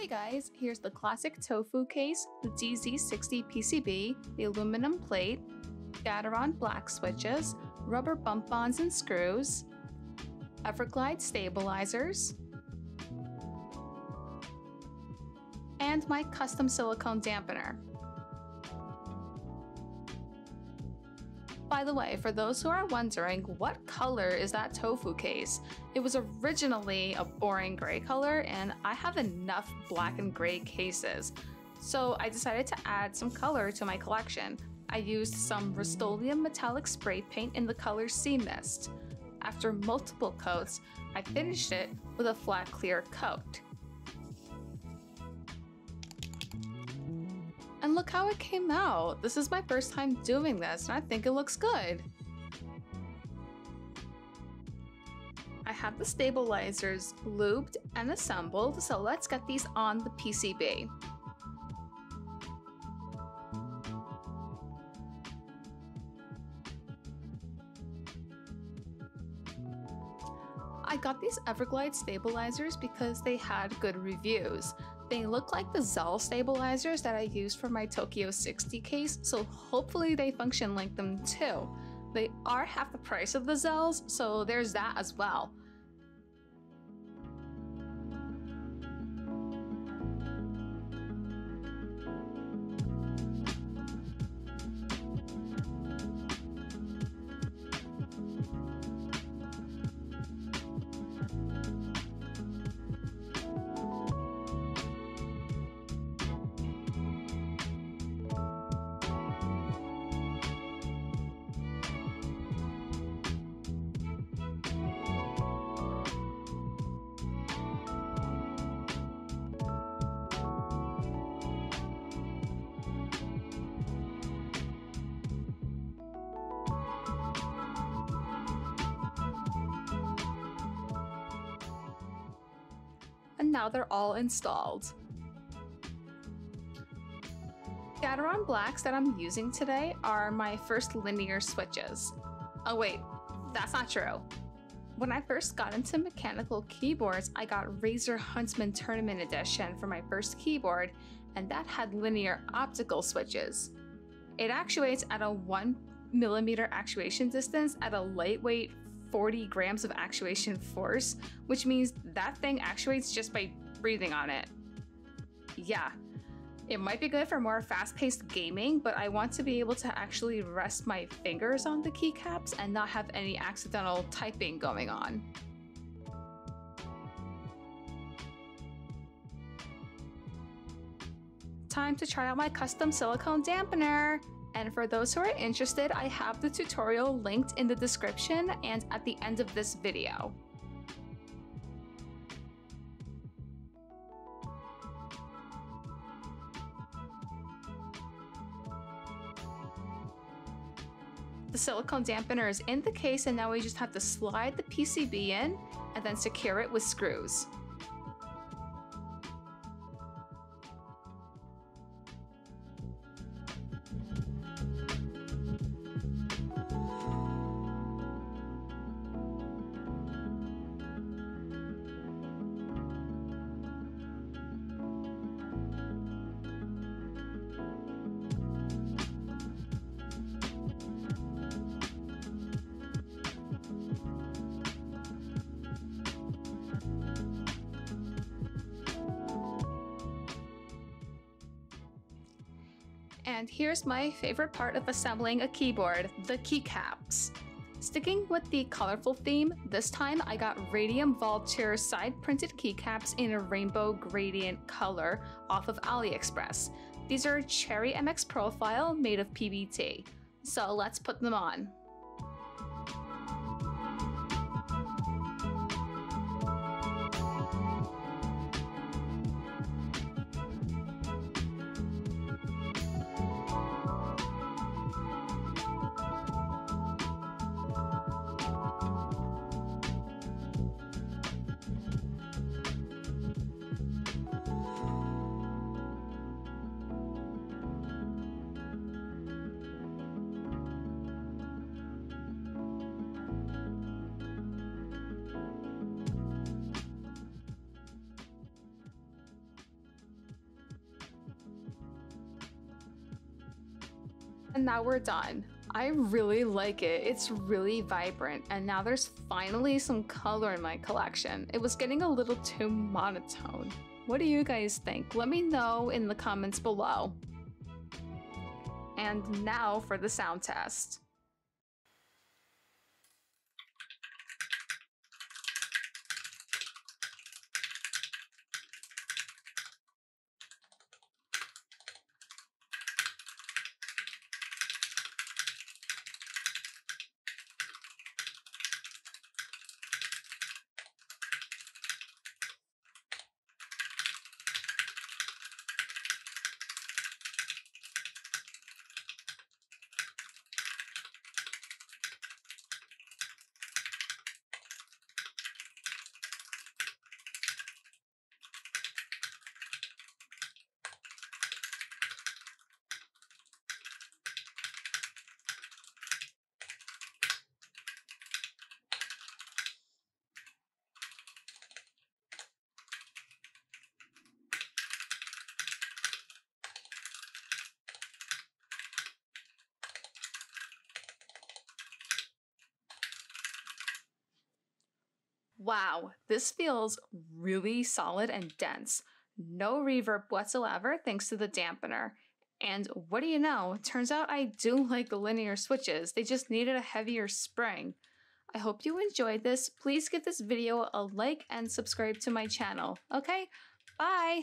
Hey guys, here's the classic Tofu case, the DZ60 PCB, the aluminum plate, Gateron black switches, rubber bump-ons and screws, Everglide stabilizers, and my custom silicone dampener. By the way, for those who are wondering, what color is that Tofu case? It was originally a boring gray color, and I have enough black and gray cases. So I decided to add some color to my collection. I used some Rust-Oleum metallic spray paint in the color Sea Mist. After multiple coats, I finished it with a flat clear coat. And look how it came out! This is my first time doing this, and I think it looks good! I have the stabilizers lubed and assembled, so let's get these on the PCB. I got these Everglide stabilizers because they had good reviews. They look like the Zell stabilizers that I used for my Tokyo 60 case, so hopefully they function like them too. They are half the price of the Zells, so there's that as well. And now they're all installed. Gateron blacks that I'm using today are my first linear switches. Oh wait, that's not true. When I first got into mechanical keyboards, I got Razer Huntsman Tournament Edition for my first keyboard, and that had linear optical switches. It actuates at a 1mm actuation distance at a lightweight 40 grams of actuation force, which means that thing actuates just by breathing on it. Yeah, it might be good for more fast-paced gaming, but I want to be able to actually rest my fingers on the keycaps and not have any accidental typing going on. Time to try out my custom silicone dampener! And for those who are interested, I have the tutorial linked in the description and at the end of this video. The silicone dampener is in the case, and now we just have to slide the PCB in and then secure it with screws. And here's my favorite part of assembling a keyboard, the keycaps. Sticking with the colorful theme, this time I got Radium Vulture side printed keycaps in a rainbow gradient color off of AliExpress. These are Cherry MX profile made of PBT. So let's put them on. And now we're done. I really like it. It's really vibrant, and now there's finally some color in my collection. It was getting a little too monotone. What do you guys think? Let me know in the comments below. And now for the sound test. Wow, this feels really solid and dense. No reverb whatsoever thanks to the dampener. And what do you know? Turns out I do like linear switches. They just needed a heavier spring. I hope you enjoyed this. Please give this video a like and subscribe to my channel. Okay, bye!